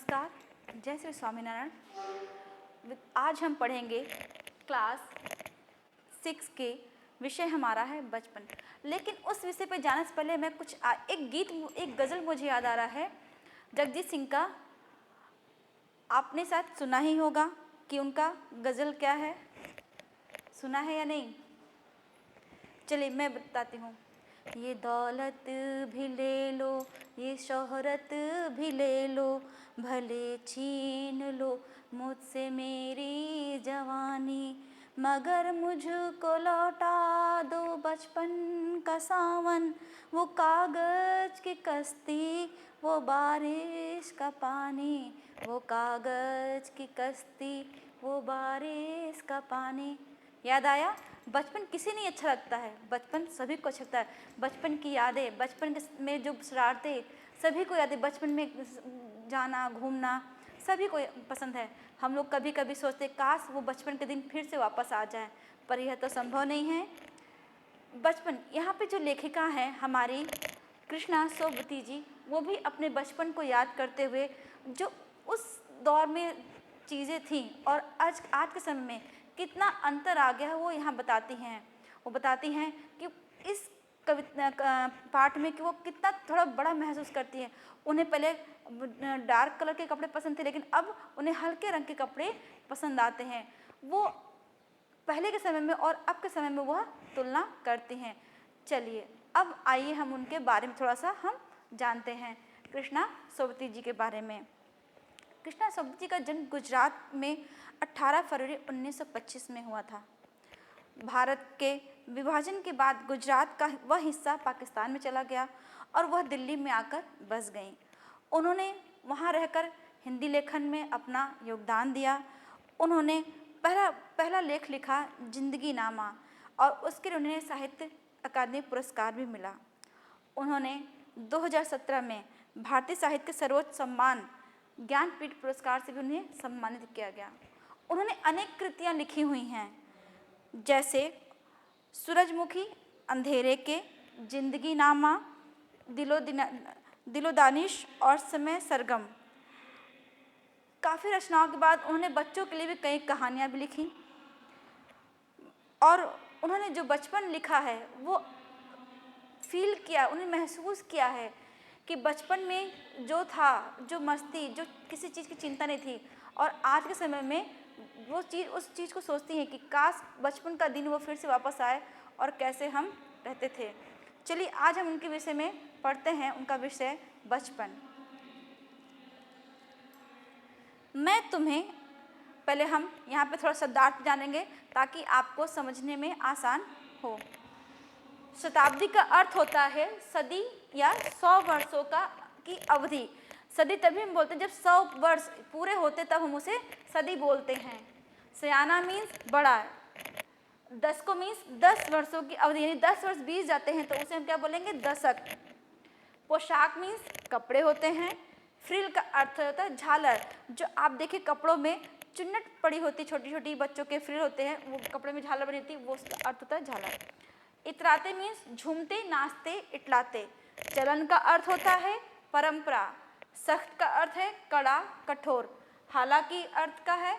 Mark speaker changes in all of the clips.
Speaker 1: नमस्कार, जय श्री स्वामीनारायण। आज हम पढ़ेंगे क्लास 6 के विषय हमारा है बचपन। लेकिन उस विषय पर जाने से पहले मैं एक गज़ल मुझे याद आ रहा है जगजीत सिंह का। आपने शायद सुना ही होगा कि उनका गज़ल क्या है, सुना है या नहीं? चलिए मैं बताती हूँ। ये दौलत भी ले लो, ये शोहरत भी ले लो, भले छीन लो मुझसे मेरी जवानी, मगर मुझको लौटा दो बचपन का सावन, वो कागज़ की कश्ती, वो बारिश का पानी, वो कागज़ की कश्ती, वो बारिश का पानी। याद आया? बचपन किसे नहीं अच्छा लगता है, बचपन सभी को अच्छा लगता है। बचपन की यादें, बचपन में जो शरारतें, सभी को यादें। बचपन में जाना, घूमना सभी को पसंद है। हम लोग कभी कभी सोचते काश वो बचपन के दिन फिर से वापस आ जाए, पर यह तो संभव नहीं है। बचपन, यहाँ पे जो लेखिका हैं हमारी कृष्णा सोबती जी, वो भी अपने बचपन को याद करते हुए जो उस दौर में चीज़ें थीं और आज के समय में कितना अंतर आ गया है वो यहाँ बताती हैं। वो बताती हैं कि इस कविता पाठ में कि वो कितना थोड़ा बड़ा महसूस करती है। उन्हें पहले डार्क कलर के कपड़े पसंद थे, लेकिन अब उन्हें हल्के रंग के कपड़े पसंद आते हैं। वो पहले के समय में और अब के समय में वह तुलना करती हैं। चलिए अब आइए हम उनके बारे में थोड़ा सा हम जानते हैं, कृष्णा सोबती जी के बारे में। कृष्णा सोबती जी का जन्म गुजरात में 18 फरवरी 1925 में हुआ था। भारत के विभाजन के बाद गुजरात का वह हिस्सा पाकिस्तान में चला गया और वह दिल्ली में आकर बस गईं। उन्होंने वहाँ रहकर हिंदी लेखन में अपना योगदान दिया। उन्होंने पहला लेख लिखा जिंदगी नामा, और उसके लिए उन्हें साहित्य अकादमी पुरस्कार भी मिला। उन्होंने 2017 में भारतीय साहित्य के सर्वोच्च सम्मान ज्ञानपीठ पुरस्कार से भी उन्हें सम्मानित किया गया। उन्होंने अनेक कृतियाँ लिखी हुई हैं, जैसे सूरजमुखी, अंधेरे के, जिंदगी नामा, दिलो दानिश और समय सरगम। काफ़ी रचनाओं के बाद उन्होंने बच्चों के लिए भी कई कहानियाँ भी लिखी। और उन्होंने जो बचपन लिखा है वो फील किया, उन्हें महसूस किया है कि बचपन में जो था, जो मस्ती, जो किसी चीज़ की चिंता नहीं थी, और आज के समय में वो चीज़, उस चीज़ को सोचती हैं कि काश बचपन का दिन वो फिर से वापस आए और कैसे हम रहते थे। चलिए आज हम उनके विषय में पढ़ते हैं। उनका विषय बचपन। मैं तुम्हें, पहले हम यहाँ पे थोड़ा शब्दार्थ जानेंगे ताकि आपको समझने में आसान हो। शताब्दी का अर्थ होता है सदी या 100 वर्षों की अवधि। सदी तभी हम बोलते हैं जब 100 वर्ष पूरे होते, तब हम उसे सदी बोलते हैं। सयाना मीन्स बड़ा, 10 को मीन्स 10 वर्षों की अवधि, यानी 10 वर्ष बीत जाते हैं तो उसे हम क्या बोलेंगे? दशक। पोशाक मीन्स कपड़े होते हैं। फ्रिल का अर्थ होता है झालर, जो आप देखिए कपड़ों में चुन्नट पड़ी होती, छोटी छोटी बच्चों के फ्रिल होते हैं, वो कपड़े में झालर बनी होती है, वो उसका अर्थ होता है झालर। इतराते मीन्स झूमते, नाचते, इटलाते। चलन का अर्थ होता है परंपरा। सख्त का अर्थ है कड़ा, कठोर। हालांकि अर्थ का है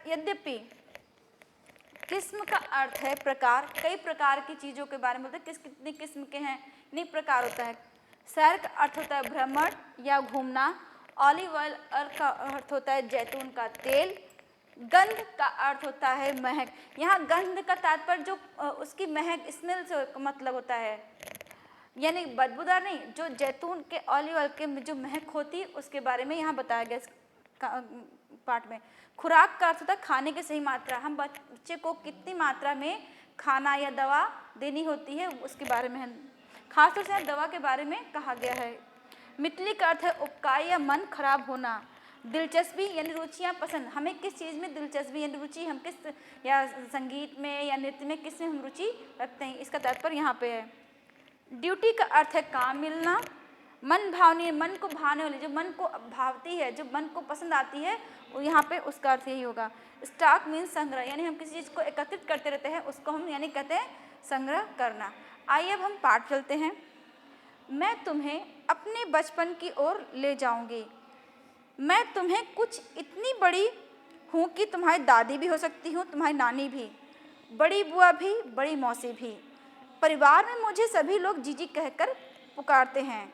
Speaker 1: यद्यपि। किस्म का अर्थ है प्रकार, कई प्रकार की चीज़ों के बारे में बोलते हैं, कितनी किस्म के हैं, इतनी प्रकार होता है। सैर का अर्थ होता है भ्रमण या घूमना। ऑलिव ऑयल का अर्थ होता है जैतून का तेल। गंध का अर्थ होता है महक। यहाँ गंध का तात्पर्य जो उसकी महक, स्मेल से मतलब होता है, यानी बदबूदार नहीं, जो जैतून के ऑलिव ऑयल के जो महक होती है उसके बारे में यहाँ बताया गया इस पाठ में। खुराक का अर्थ होता है खाने की सही मात्रा, हम बच्चे को कितनी मात्रा में खाना या दवा देनी होती है उसके बारे में खासतौर से दवा के बारे में कहा गया है। मितली का अर्थ है उपकाय या मन खराब होना। दिलचस्पी यानी रुचियाँ, पसंद, हमें किस चीज़ में दिलचस्पी यानी रुचि, हम किस, या संगीत में या नृत्य में किस में हम रुचि रखते हैं, इसका तात्पर्य यहाँ पे है। ड्यूटी का अर्थ है काम मिलना। मन भावनी, मन को भाने वाली, जो मन को भावती है, जो मन को पसंद आती है, वो यहाँ पे उसका अर्थ यही होगा। स्टॉक मीन्स संग्रह, यानी हम किसी चीज़ को एकत्रित करते रहते हैं, उसको हम यानी कहते हैं संग्रह करना। आइए अब हम पाठ चलते हैं। मैं तुम्हें अपने बचपन की ओर ले जाऊंगी। मैं तुम्हें कुछ इतनी बड़ी हूँ कि तुम्हारी दादी भी हो सकती हूँ, तुम्हारी नानी भी, बड़ी बुआ भी, बड़ी मौसी भी। परिवार में मुझे सभी लोग जीजी कहकर पुकारते हैं।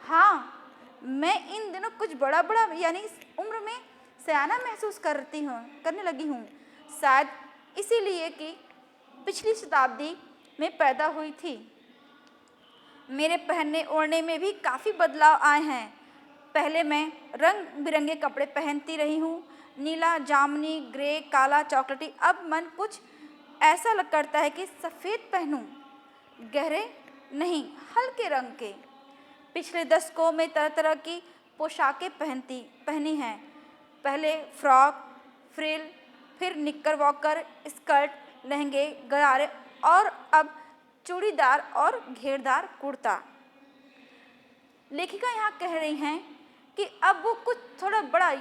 Speaker 1: हाँ, मैं इन दिनों कुछ बड़ा बड़ा यानी उम्र में सयाना महसूस करने लगी हूँ। शायद इसीलिए कि पिछली शताब्दी में पैदा हुई थी। मेरे पहनने ओढ़ने में भी काफ़ी बदलाव आए हैं। पहले मैं रंग बिरंगे कपड़े पहनती रही हूँ, नीला, जामुनी, ग्रे, काला, चॉकलेटी। अब मन कुछ ऐसा करता है कि सफ़ेद पहनूं, गहरे नहीं, हल्के रंग के। पिछले दशकों में तरह तरह की पोशाकें पहनी हैं। पहले फ्रॉक, फ्रिल, फिर निक्कर वॉकर, स्कर्ट, लहंगे, गरारे और अब चूड़ीदार और घेरदार कुर्ता। लेखिका यहाँ कह रही हैं कि अब वो कुछ थोड़ा बड़ा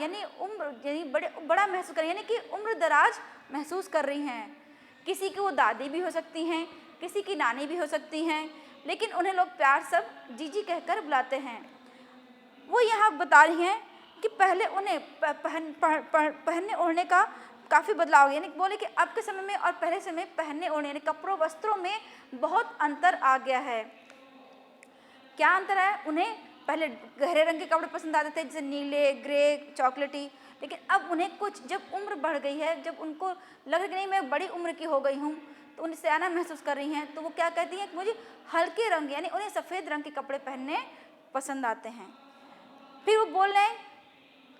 Speaker 1: बड़ा महसूस कर रही हैं, यानी कि उम्र दराज महसूस कर रही हैं। किसी की वो दादी भी हो सकती हैं, किसी की नानी भी हो सकती हैं, लेकिन उन्हें लोग प्यार सब जीजी कहकर बुलाते हैं। वो यहाँ बता रही हैं कि पहले उन्हें पहनने ओढ़ने का काफ़ी बदलाव, यानी बोले कि अब के समय में और पहले समय में पहनने ओढ़ने यानी कपड़ों वस्त्रों में बहुत अंतर आ गया है। क्या अंतर है? उन्हें पहले गहरे रंग के कपड़े पसंद आते थे, जैसे नीले, ग्रे, चॉकलेटी, लेकिन अब उन्हें कुछ जब उम्र बढ़ गई है, जब उनको लग रहा है कि नहीं मैं बड़ी उम्र की हो गई हूँ, तो उन्हें सयाना महसूस कर रही हैं, तो वो क्या कहती हैं कि मुझे हल्के रंग यानी उन्हें सफ़ेद रंग के कपड़े पहनने पसंद आते हैं। फिर वो बोल रहे हैं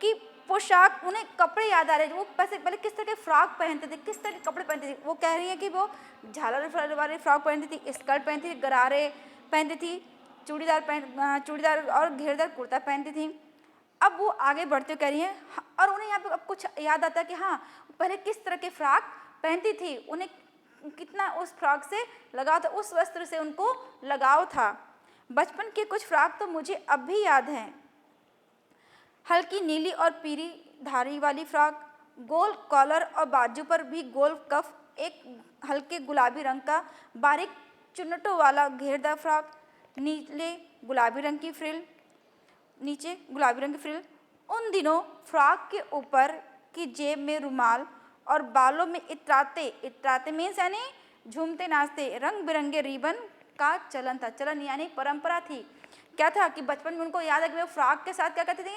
Speaker 1: कि पोशाक, उन्हें कपड़े याद आ रहे हैं। वो पहले किस तरह के फ्रॉक पहनते थे, किस तरह के कपड़े पहनते थे। वो कह रही है कि वो झालर वाले फ्रॉक पहनती थी, स्कर्ट पहनती थी, गरारे पहनती थी, चूड़ीदार और घेरदार कुर्ता पहनती थी। अब वो आगे बढ़ते हुए कह रही हैं और उन्हें यहाँ पे अब कुछ याद आता है कि हाँ, पहले किस तरह के फ्रॉक पहनती थी, उन्हें कितना उस फ्रॉक से लगाव था, उस वस्त्र से उनको लगाव था। बचपन के कुछ फ्रॉक तो मुझे अब भी याद हैं। हल्की नीली और पीली धारी वाली फ्रॉक, गोल कॉलर और बाजू पर भी गोल कफ, एक हल्के गुलाबी रंग का बारीक चुन्नटों वाला घेरदार फ्रॉक, नीचे गुलाबी रंग की फ्रिल। उन दिनों फ्रॉक के ऊपर की जेब में रुमाल और बालों में इतराते मीन्स यानी झूमते नाचते रंग बिरंगे रिबन का चलन था। चलन यानी परंपरा थी। क्या था कि बचपन में उनको याद है कि वो फ्रॉक के साथ क्या करती थी,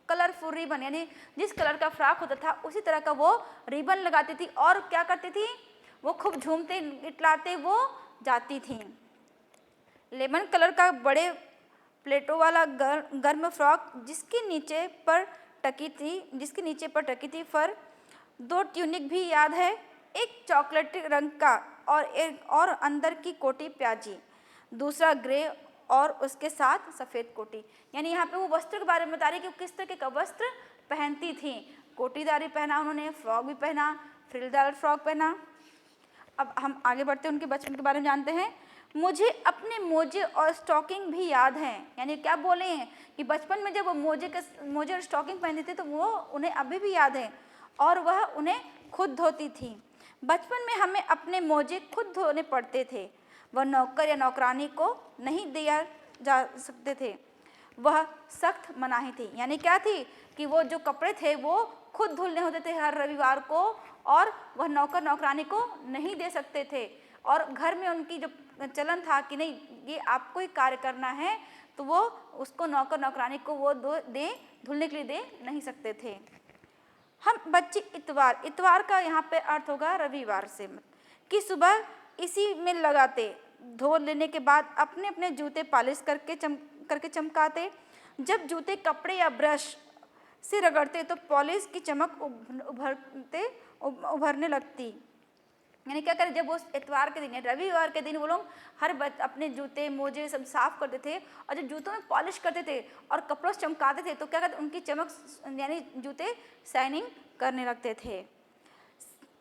Speaker 1: कलरफुल रिबन, यानी जिस कलर का फ्रॉक होता था उसी तरह का वो रिबन लगाती थी और क्या करती थी, वो खूब झूमते इतराते वो जाती थी। लेमन कलर का बड़े प्लेटों वाला गर्म फ्रॉक जिसके नीचे पर टकी थी फर, 2 ट्यूनिक भी याद है, एक चॉकलेटी रंग का और अंदर की कोटी प्याजी, दूसरा ग्रे और उसके साथ सफ़ेद कोटी। यानी यहाँ पे वो वस्त्र के बारे में बता रही कि वो किस तरह के वस्त्र पहनती थी। कोटीदारी पहना उन्होंने, फ्रॉक भी पहना, फ्रिलदार फ्रॉक पहना। अब हम आगे बढ़ते हैं, उनके बचपन के बारे में जानते हैं। मुझे अपने मोजे और स्टॉकिंग भी याद हैं। यानी क्या बोले हैं कि बचपन में जब वो मोजे और स्टॉकिंग पहनते थे तो वो उन्हें अभी भी याद है और वह उन्हें खुद धोती थी। बचपन में हमें अपने मोजे खुद धोने पड़ते थे, वह नौकर या नौकरानी को नहीं दिया जा सकते थे, वह सख्त मनाही थी। यानी क्या थी कि वो जो कपड़े थे वो खुद धुलने होते थे हर रविवार को, और वह नौकर नौकरानी को नहीं दे सकते थे। और घर में उनकी जो चलन था कि नहीं ये आपको ही कार्य करना है, तो वो उसको नौकर नौकरानी को वो धुलने के लिए दे नहीं सकते थे। हम बच्चे इतवार का यहाँ पे अर्थ होगा रविवार से, कि सुबह इसी में लगाते, धो लेने के बाद अपने अपने जूते पॉलिश करके चमकाते। जब जूते कपड़े या ब्रश से रगड़ते तो पॉलिश की चमक उभरने लगती। यानी क्या करें, जब वो इतवार के दिन या रविवार के दिन वो लोग अपने जूते मोजे सब साफ करते थे और जब जूतों में पॉलिश करते थे और कपड़ों से चमकाते थे तो क्या कहते उनकी चमक यानी जूते शाइनिंग करने लगते थे।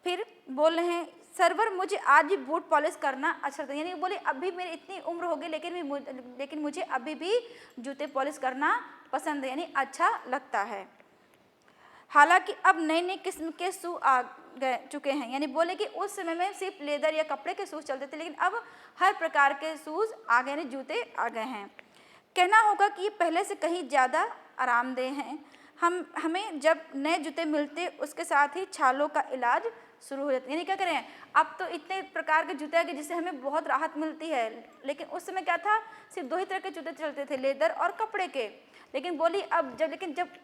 Speaker 1: फिर बोल रहे हैं सर्वर मुझे आज भी बूट पॉलिश करना अच्छा लगता है। यानी बोले अभी मेरी इतनी उम्र हो गई लेकिन मुझे अभी भी जूते पॉलिश करना पसंद है, यानी अच्छा लगता है। हालांकि अब नई नई किस्म के शू आ चुके हैं। यानी बोले कि उस समय में सिर्फ लेदर या कपड़े के शूज़ चलते थे, लेकिन अब हर प्रकार के शूज़ आ गए, यानी जूते आ गए हैं। कहना होगा कि ये पहले से कहीं ज़्यादा आरामदेह हैं। हमें जब नए जूते मिलते उसके साथ ही छालों का इलाज शुरू हो जाता है। यानी क्या करें, अब तो इतने प्रकार के जूते आ गए जिससे हमें बहुत राहत मिलती है, लेकिन उस समय क्या था, सिर्फ 2 ही तरह के जूते चलते थे, लेदर और कपड़े के। लेकिन बोली अब जब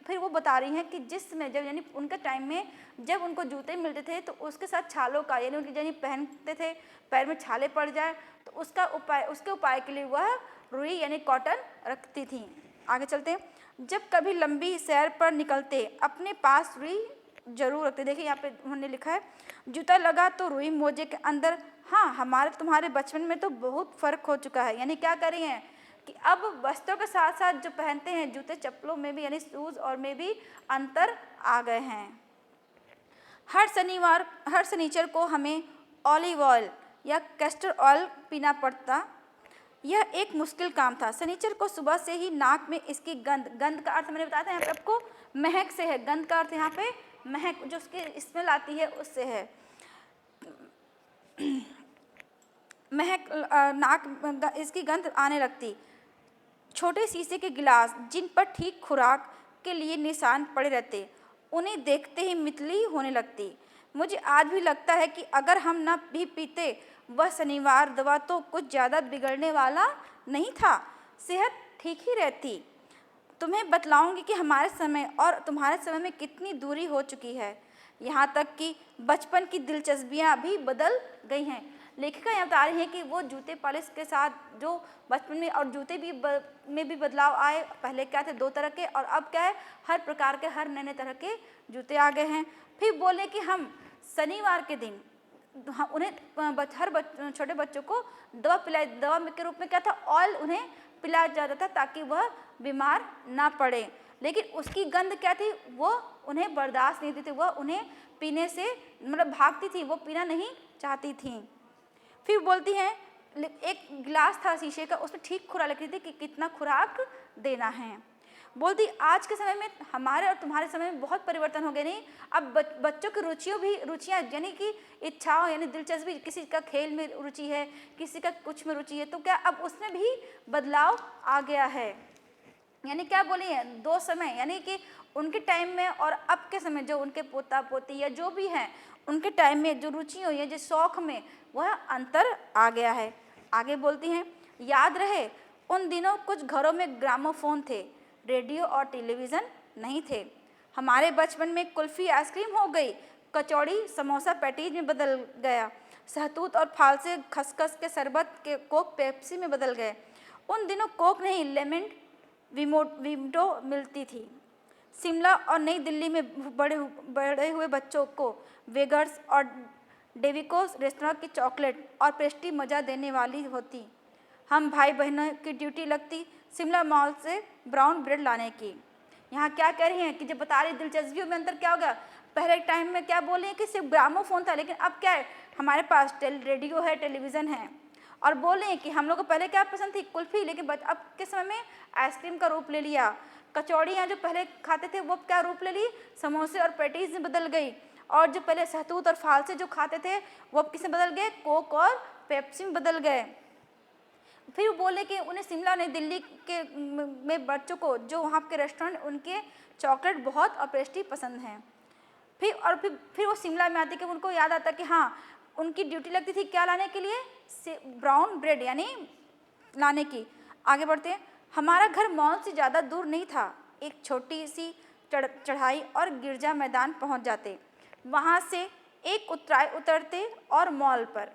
Speaker 1: फिर वो बता रही हैं कि जिस समय जब यानी उनके टाइम में जब उनको जूते मिलते थे तो उसके साथ छालों का यानी उनकी यानी पहनते थे, पैर में छाले पड़ जाए तो उसके उपाय के लिए वह रुई यानी कॉटन रखती थी। आगे चलते हैं। जब कभी लंबी सैर पर निकलते अपने पास रुई जरूर रखते। देखिए यहाँ पे उन्होंने लिखा है, जूता लगा तो रुई मोजे के अंदर। हाँ, हमारे तुम्हारे बचपन में तो बहुत फर्क हो चुका है। यानी क्या कर रही हैं कि अब वस्त्रों के साथ साथ जो पहनते हैं जूते चप्पलों में भी यानी शूज और में भी अंतर आ गए हैं। हर शनिचर को हमें ऑलिव ऑयल या कैस्टर ऑयल पीना पड़ता। यह एक मुश्किल काम था। शनिचर को सुबह से ही नाक में इसकी गंध का अर्थ मैंने बताया था यहाँ पे आपको, महक से है। गंध का अर्थ यहाँ पे महक, जो उसकी स्मेल आती है उससे है। महक नाक इसकी गंध आने लगती। छोटे शीशे के गिलास जिन पर ठीक खुराक के लिए निशान पड़े रहते, उन्हें देखते ही मितली होने लगती। मुझे आज भी लगता है कि अगर हम न भी पीते वह शनिवार दवा तो कुछ ज़्यादा बिगड़ने वाला नहीं था, सेहत ठीक ही रहती। तुम्हें बतलाऊंगी कि हमारे समय और तुम्हारे समय में कितनी दूरी हो चुकी है, यहाँ तक कि बचपन की दिलचस्पियाँ भी बदल गई हैं। लेखिका यहाँ बता रही है कि वो जूते पॉलिश के साथ जो बचपन में और जूते भी में भी बदलाव आए। पहले क्या थे 2 तरह के, और अब क्या है हर प्रकार के हर नए तरह के जूते आ गए हैं। फिर बोले कि हम शनिवार के दिन उन्हें छोटे बच्चों को दवा के रूप में क्या था, ऑयल उन्हें पिलाया जाता था ताकि वह बीमार ना पड़े। लेकिन उसकी गंध क्या थी, वो उन्हें बर्दाश्त नहीं थी, वह उन्हें पीने से मतलब भागती थी, वो पीना नहीं चाहती थी। फिर बोलती हैं एक गिलास था शीशे का, उसमें ठीक खुराक लिखी थी कि कितना खुराक देना है। बोलती आज के समय में हमारे और तुम्हारे समय में बहुत परिवर्तन हो गए। नहीं, अब बच्चों की रुचियाँ यानी कि इच्छाओं यानी दिलचस्पी, किसी का खेल में रुचि है, किसी का कुछ में रुचि है, तो क्या अब उसमें भी बदलाव आ गया है। यानी क्या बोली है, 2 समय यानी कि उनके टाइम में और अब के समय जो उनके पोता पोती या जो भी हैं उनके टाइम में जो रुचि हुई है, जो शौक में, वह अंतर आ गया है। आगे बोलती हैं, याद रहे उन दिनों कुछ घरों में ग्रामोफोन थे, रेडियो और टेलीविज़न नहीं थे। हमारे बचपन में कुल्फ़ी आइसक्रीम हो गई, कचौड़ी समोसा पैटीज में बदल गया, सहतूत और फालसे खसखस के शरबत के कोक पेप्सी में बदल गए। उन दिनों कोक नहीं लेमन विमडो मिलती थी। शिमला और नई दिल्ली में बड़े हुए बच्चों को वेगर्स और डेविकोस रेस्तरां की चॉकलेट और पेस्ट्री मज़ा देने वाली होती। हम भाई बहनों की ड्यूटी लगती शिमला मॉल से ब्राउन ब्रेड लाने की। यहाँ क्या कह रही हैं कि जब बता रही दिलचस्पियों में अंतर क्या होगा, पहले टाइम में क्या बोले कि सिर्फ ग्रामोफोन था, लेकिन अब क्या है हमारे पास रेडियो है, टेलीविज़न है। और बोले कि हम लोग को पहले क्या पसंद थी, कुल्फ़ी, लेकिन अब के समय में आइसक्रीम का रूप ले लिया। कचौड़ियाँ जो पहले खाते थे वो क्या रूप ले ली, समोसे और पैटीज में बदल गई। और जो पहले सहतूत और फालसे जो खाते थे वो अब किसमें बदल गए, कोक और पेप्सी में बदल गए। फिर बोले कि उन्हें शिमला नई दिल्ली के में बच्चों को जो वहाँ के रेस्टोरेंट उनके चॉकलेट बहुत और पेस्ट्री पसंद हैं। फिर वो शिमला में आते कि उनको याद आता कि हाँ उनकी ड्यूटी लगती थी क्या लाने के लिए, ब्राउन ब्रेड यानी लाने की। आगे बढ़ते हैं। हमारा घर मॉल से ज़्यादा दूर नहीं था, एक छोटी सी चढ़ाई और गिरजा मैदान पहुँच जाते। वहाँ से एक उतरते और मॉल पर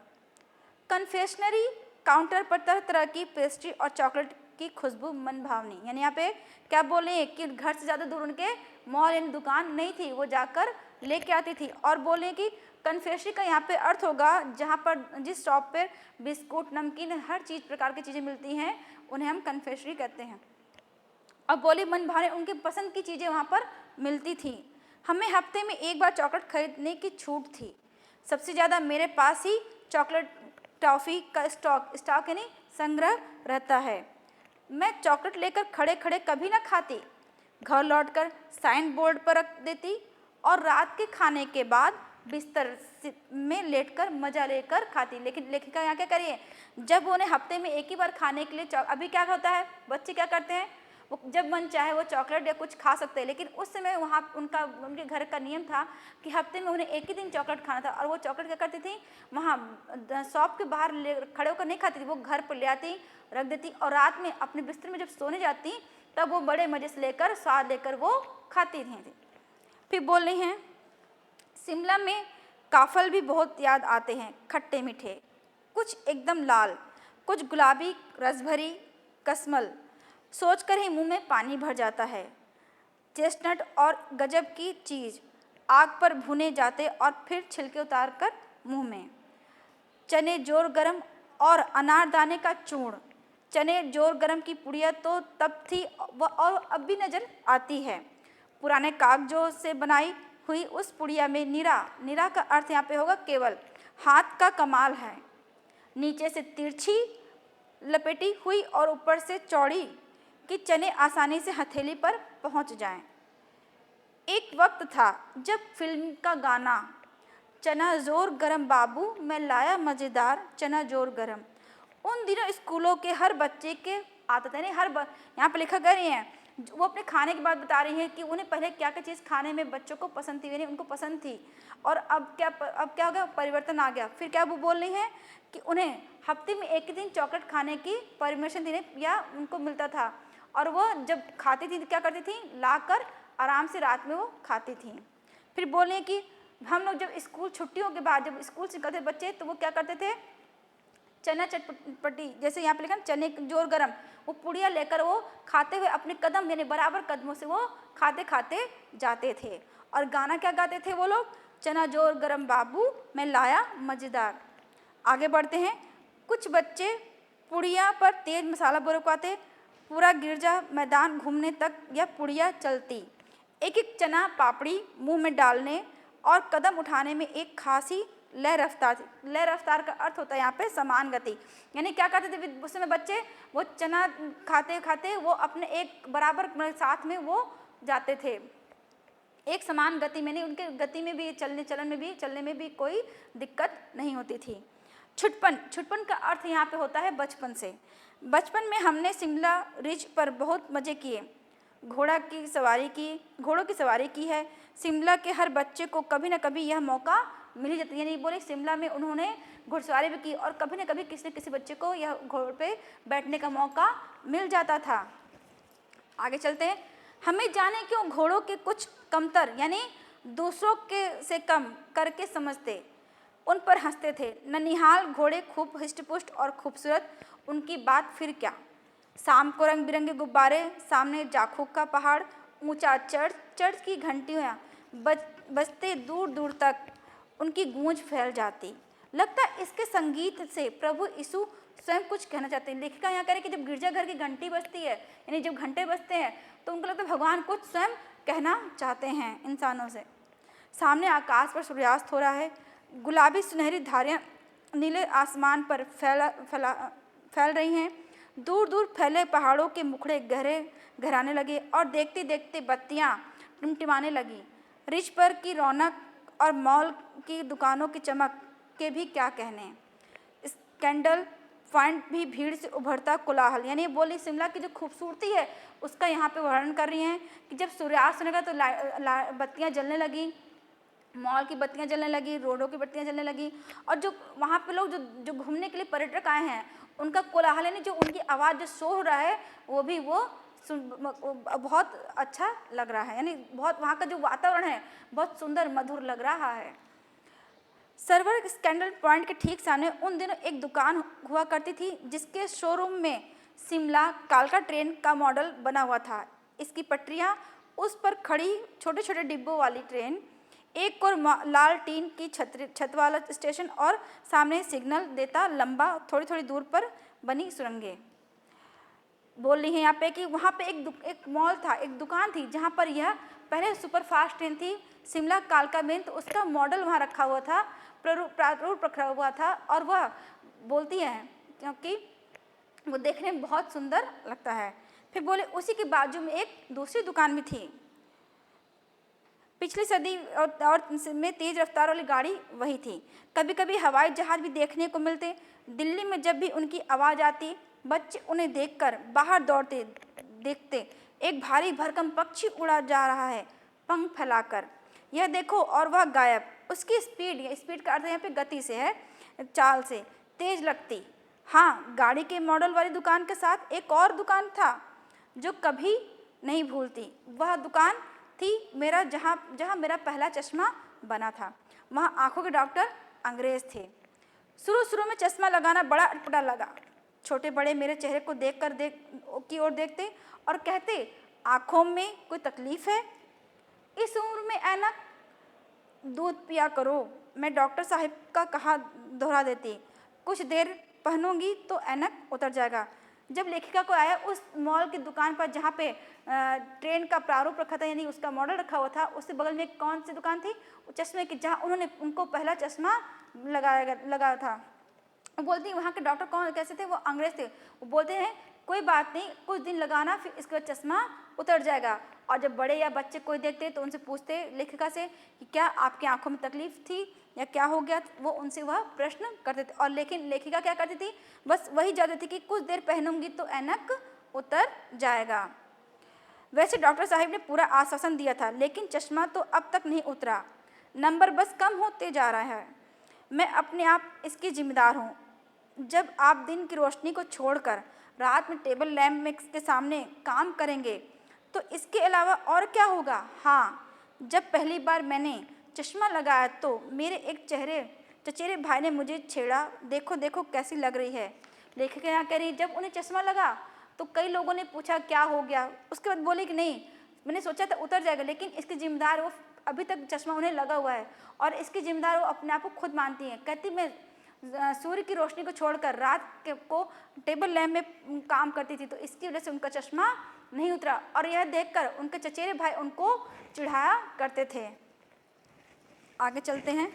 Speaker 1: कन्फेक्शनरी काउंटर पर तरह तरह की पेस्ट्री और चॉकलेट की खुशबू मन भावनी। यानी यहाँ पे क्या बोले कि घर से ज़्यादा दूर उनके मॉल यानी दुकान नहीं थी, वो जाकर लेके आती थी। और बोले कि कन्फेक्शनरी का यहाँ पे अर्थ होगा जहाँ पर जिस शॉप पर बिस्कुट नमकीन हर चीज़ प्रकार की चीज़ें मिलती हैं उन्हें हम कन्फेक्शनरी कहते हैं। और बोले मन भावनी उनकी पसंद की चीज़ें वहाँ पर मिलती थी। हमें हफ्ते में एक बार चॉकलेट खरीदने की छूट थी। सबसे ज़्यादा मेरे पास ही चॉकलेट टॉफ़ी का स्टॉक यानी संग्रह रहता है। मैं चॉकलेट लेकर खड़े खड़े कभी ना खाती, घर लौटकर साइन बोर्ड पर रख देती और रात के खाने के बाद बिस्तर में लेटकर मज़ा लेकर खाती। लेकिन लेखिका यहाँ क्या करिए, जब उन्हें हफ्ते में एक ही बार खाने के लिए अभी क्या होता है, बच्चे क्या करते हैं वो जब मन चाहे वो चॉकलेट या कुछ खा सकते हैं, लेकिन उस समय वहाँ उनके घर का नियम था कि हफ्ते में उन्हें एक ही दिन चॉकलेट खाना था। और वो चॉकलेट क्या करती थी, वहाँ शॉप के बाहर खड़े होकर नहीं खाती थी, वो घर पर ले आती, रख देती और रात में अपने बिस्तर में जब सोने जाती तब वो बड़े मज़े से लेकर स्वाद लेकर वो खाती थी। फिर बोल रही हैं, शिमला में काफल भी बहुत याद आते हैं, खट्टे मीठे, कुछ एकदम लाल, कुछ गुलाबी रसभरी कस्मल, सोचकर ही मुंह में पानी भर जाता है। चेस्टनट और गजब की चीज़, आग पर भुने जाते और फिर छिलके उतार कर मुँह में। चने जोर गरम और अनारदाने का चूर्ण, चने जोर गरम की पुड़िया तो तब थी वह और अब भी नज़र आती है। पुराने कागजों से बनाई हुई उस पुड़िया में नीरा का अर्थ यहाँ पे होगा केवल, हाथ का कमाल है। नीचे से तिरछी लपेटी हुई और ऊपर से चौड़ी कि चने आसानी से हथेली पर पहुँच जाएं। एक वक्त था जब फिल्म का गाना, चना जोर गरम बाबू मैं लाया मज़ेदार चना जोर गरम, उन दिनों स्कूलों के हर बच्चे के आता था। नहीं यहाँ पर लिखा कर रही हैं, वो अपने खाने की बात बता रही हैं कि उन्हें पहले क्या क्या चीज़ खाने में बच्चों को पसंद थी, यानी उनको पसंद थी, और अब क्या हो गया, परिवर्तन आ गया। फिर क्या वो बोल रही हैं कि उन्हें हफ्ते में एक ही दिन चॉकलेट खाने की परमिशन थी या उनको मिलता था, और वो जब खाती थी तो क्या करती थी, ला कर आराम से रात में वो खाती थी। फिर बोल रही हैं कि हम लोग जब स्कूल छुट्टियों के बाद जब स्कूल से निकलते बच्चे तो वो क्या करते थे, चना चटपटी, जैसे यहाँ पे लिखा चने जोर गरम, वो पुड़िया लेकर वो खाते हुए अपने कदम यानी बराबर कदमों से वो खाते खाते जाते थे। और गाना क्या गाते थे वो लोग, चना जोर गरम बाबू मैं लाया मज़ेदार। आगे बढ़ते हैं, कुछ बच्चे पुड़िया पर तेज मसाला बरकवाते, पूरा गिरजा मैदान घूमने तक यह पुड़िया चलती, एक एक चना पापड़ी मुंह में डालने और कदम उठाने में एक खासी लय रफ्तार का अर्थ होता है यहाँ पे समान गति। यानी क्या करते थे उस समय बच्चे, वो चना खाते खाते वो अपने एक बराबर साथ में वो जाते थे, एक समान गति में, नहीं उनके गति में भी चलने में भी कोई दिक्कत नहीं होती थी। छुटपन का अर्थ यहाँ पे होता है बचपन से। बचपन में हमने शिमला रिज पर बहुत मज़े किए, घोड़ों की सवारी की है। शिमला के हर बच्चे को कभी न कभी यह मौका मिल ही जाता, यानी बोले शिमला में उन्होंने घुड़सवारी भी की और कभी न कभी किसी न किसी बच्चे को यह घोड़े पे बैठने का मौका मिल जाता था। आगे चलते हैं, हमें जाने क्यों घोड़ों के कुछ कमतर यानी दूसरों के से कम करके समझते, उन पर हंसते थे। ननिहाल घोड़े खूब हिष्टपुष्ट और खूबसूरत, उनकी बात फिर क्या। शाम को रंग बिरंगे गुब्बारे, सामने जाखूक का पहाड़, ऊंचा चर्च की घंटियाँ बजते दूर दूर तक उनकी गूंज फैल जाती। लगता इसके संगीत से प्रभु यीशु स्वयं कुछ कहना चाहते हैं। लेखिका यहाँ कह रही कि जब गिरजाघर की घंटी बजती है, यानी जब घंटे बजते हैं तो उनको लगता है भगवान कुछ स्वयं कहना चाहते हैं इंसानों से। सामने आकाश पर सूर्यास्त हो रहा है, गुलाबी सुनहरी धारियाँ नीले आसमान पर फैल रही हैं। दूर दूर फैले पहाड़ों के मुखड़े गहराने लगे और देखते देखते बत्तियाँ टिमटिमाने लगी। रिज पर की रौनक और मॉल की दुकानों की चमक के भी क्या कहने। कैंडल पॉइंट भी भीड़ से उभरता कोलाहल, यानी बोली शिमला की जो खूबसूरती है उसका यहाँ पे वर्णन कर रही हैं कि जब सूर्यास्त होने का तो बत्तियाँ जलने लगी, मॉल की बत्तियाँ जलने लगी, रोडों की बत्तियाँ जलने लगी, और जो वहाँ पे लोग जो घूमने के लिए पर्यटक आए हैं उनका कोलाहल यानी जो उनकी आवाज़ जो शोर हो रहा है वो भी वो बहुत अच्छा लग रहा है, यानी बहुत वहाँ का जो वातावरण है बहुत सुंदर मधुर लग रहा है। सर्वर स्कैंडल पॉइंट के ठीक सामने उन दिनों एक दुकान हुआ करती थी जिसके शोरूम में शिमला कालका ट्रेन का मॉडल बना हुआ था। इसकी पटरियाँ, उस पर खड़ी छोटे छोटे डिब्बों वाली ट्रेन, एक और लाल टीन की छत वाला स्टेशन और सामने सिग्नल देता लंबा थोड़ी थोड़ी दूर पर बनी सुरंगें। बोल रही हैं यहाँ पे कि वहाँ पे एक मॉल था, एक दुकान थी जहाँ पर यह पहले सुपरफास्ट ट्रेन थी शिमला कालका मेल, तो उसका मॉडल वहाँ रखा हुआ था, प्रारूप रखा हुआ था, और वह बोलती हैं क्योंकि वो देखने में बहुत सुंदर लगता है। फिर बोले उसी के बाजू में एक दूसरी दुकान भी थी, पिछली सदी और में तेज रफ्तार वाली गाड़ी वही थी। कभी कभी हवाई जहाज भी देखने को मिलते। दिल्ली में जब भी उनकी आवाज़ आती बच्चे उन्हें देखकर बाहर दौड़ते, देखते एक भारी भरकम पक्षी उड़ा जा रहा है पंख फैलाकर। यह देखो, और वह गायब। उसकी स्पीड का अर्थ यहाँ पे गति से है, चाल से तेज लगती। हाँ, गाड़ी के मॉडल वाली दुकान के साथ एक और दुकान था जो कभी नहीं भूलती। वह दुकान थी मेरा जहाँ मेरा पहला चश्मा बना था। वहाँ आंखों के डॉक्टर अंग्रेज थे। शुरू में चश्मा लगाना बड़ा अटपटा लगा। छोटे बड़े मेरे चेहरे को की ओर देखते और कहते, आँखों में कोई तकलीफ है? इस उम्र में ऐनक? दूध पिया करो, मैं डॉक्टर साहब का कहा दोहरा देती। कुछ देर पहनूंगी तो ऐनक उतर जाएगा। जब लेखिका को आया उस मॉल की दुकान पर जहाँ पे ट्रेन का प्रारूप रखा था, यानी उसका मॉडल रखा हुआ था, उसके बगल में कौन सी दुकान थी? चश्मे की, जहाँ उनको पहला चश्मा लगाया था। वो बोलती, वहाँ के डॉक्टर कौन कैसे थे? वो अंग्रेज थे। वो बोलते हैं, कोई बात नहीं, कुछ दिन लगाना, फिर इसके बाद चश्मा उतर जाएगा। और जब बड़े या बच्चे कोई देखते तो उनसे पूछते लेखिका से कि क्या आपकी आंखों में तकलीफ थी या क्या हो गया? वो उनसे वह प्रश्न करते थे। और लेकिन लेखिका क्या करती थी? बस वही जाती थी कि कुछ देर पहनूंगी तो ऐनक उतर जाएगा। वैसे डॉक्टर साहब ने पूरा आश्वासन दिया था, लेकिन चश्मा तो अब तक नहीं उतरा। नंबर बस कम होते जा रहा है। मैं अपने आप इसकी जिम्मेदार हूँ। जब आप दिन की रोशनी को छोड़कर रात में टेबल लैंप के सामने काम करेंगे तो इसके अलावा और क्या होगा? हाँ, जब पहली बार मैंने चश्मा लगाया तो मेरे एक चचेरे भाई ने मुझे छेड़ा, देखो देखो कैसी लग रही है। लेखिका यहाँ कह रही, जब उन्हें चश्मा लगा तो कई लोगों ने पूछा क्या हो गया। उसके बाद बोली कि नहीं, मैंने सोचा था उतर जाएगा, लेकिन इसकी जिम्मेदार वो, अभी तक चश्मा उन्हें लगा हुआ है और इसकी जिम्मेदार वो अपने आप को खुद मानती हैं। कहती, मैं सूर्य की रोशनी को छोड़कर रात को टेबल लैंप में काम करती थी तो इसकी वजह से उनका चश्मा नहीं उतरा। और यह देखकर उनके चचेरे भाई उनको चिढ़ाया करते थे। आगे चलते हैं।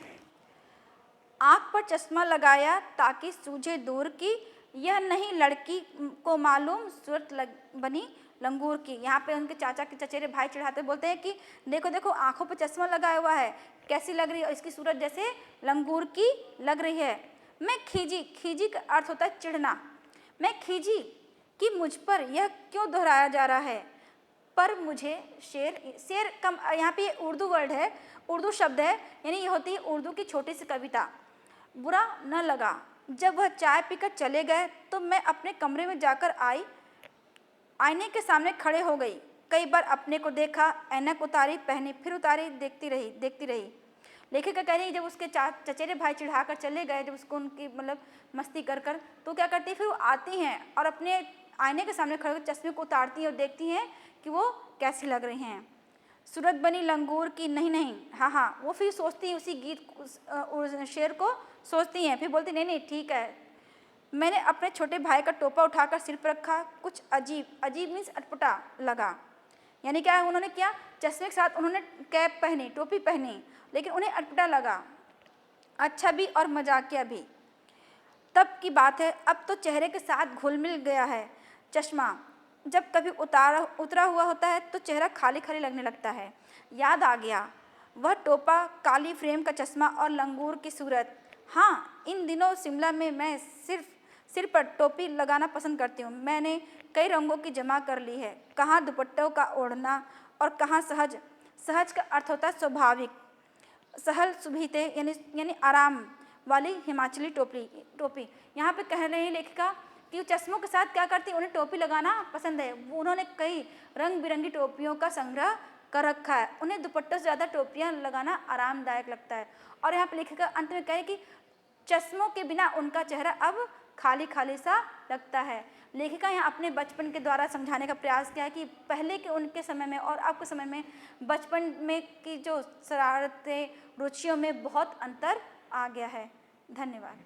Speaker 1: आँख पर चश्मा लगाया ताकि सूझे दूर की, यह नहीं लड़की को मालूम सूरत बनी लंगूर की। यहाँ पे उनके चाचा के चचेरे भाई चिढ़ाते बोलते हैं कि देखो देखो, आँखों पर चश्मा लगाया हुआ है, कैसी लग रही है, और इसकी सूरत जैसे लंगूर की लग रही है। मैं खीजी का अर्थ होता है चिढ़ना। मैं खीजी कि मुझ पर यह क्यों दोहराया जा रहा है? पर मुझे शेर कम, यहाँ पे उर्दू वर्ड है, उर्दू शब्द है, यानी ये होती है उर्दू की छोटी सी कविता। बुरा न लगा। जब वह चाय पीकर चले गए तो मैं अपने कमरे में जाकर आईने के सामने खड़े हो गई। कई बार अपने को देखा, ऐनक उतारी, पहनी, फिर उतारी, देखती रही। लेखिका कह रही, जब उसके चचेरे भाई चिढ़ाकर चले गए, जब उसको उनकी मतलब मस्ती कर तो क्या करती, फिर वो आती हैं और अपने आईने के सामने खड़े होकर चश्मे को उतारती हैं और देखती हैं कि वो कैसी लग रही हैं। सूरत बनी लंगूर की, नहीं, हाँ, वो फिर सोचती हैं, उसी गीत शेर को सोचती हैं, फिर बोलती नहीं ठीक है। मैंने अपने छोटे भाई का टोपा उठाकर सिर पर रखा। कुछ अजीब मीन्स अटपटा लगा। यानी क्या उन्होंने किया, चश्मे के साथ उन्होंने कैप पहनी, टोपी पहनी, लेकिन उन्हें अटपटा लगा। अच्छा भी और मजाकिया भी। तब की बात है, अब तो चेहरे के साथ घुल मिल गया है चश्मा। जब कभी उतरा हुआ होता है तो चेहरा खाली खाली लगने लगता है। याद आ गया, वह टोपा, काली फ्रेम का चश्मा और लंगूर की सूरत। हाँ, इन दिनों शिमला में मैं सिर पर टोपी लगाना पसंद करती हूँ। मैंने कई रंगों की जमा कर ली है, कहाँ दुपट्टों का ओढ़ना और कहाँ सहज का अर्थ होता है स्वाभाविक, सहल सुभीते यानी आराम वाली हिमाचली टोपी। यहाँ पे कह रहे हैं लेखिका कि चश्मों के साथ क्या करती है, उन्हें टोपी लगाना पसंद है। उन्होंने कई रंग बिरंगी टोपियों का संग्रह कर रखा है। उन्हें दुपट्टों से ज़्यादा टोपियाँ लगाना आरामदायक लगता है। और यहाँ पे लेखिका अंत में कहे कि चश्मों के बिना उनका चेहरा अब खाली खाली सा लगता है। लेखिका यहाँ अपने बचपन के द्वारा समझाने का प्रयास किया है कि पहले के उनके समय में और अब के समय में बचपन में की जो शरारतें, रुचियों में बहुत अंतर आ गया है। धन्यवाद।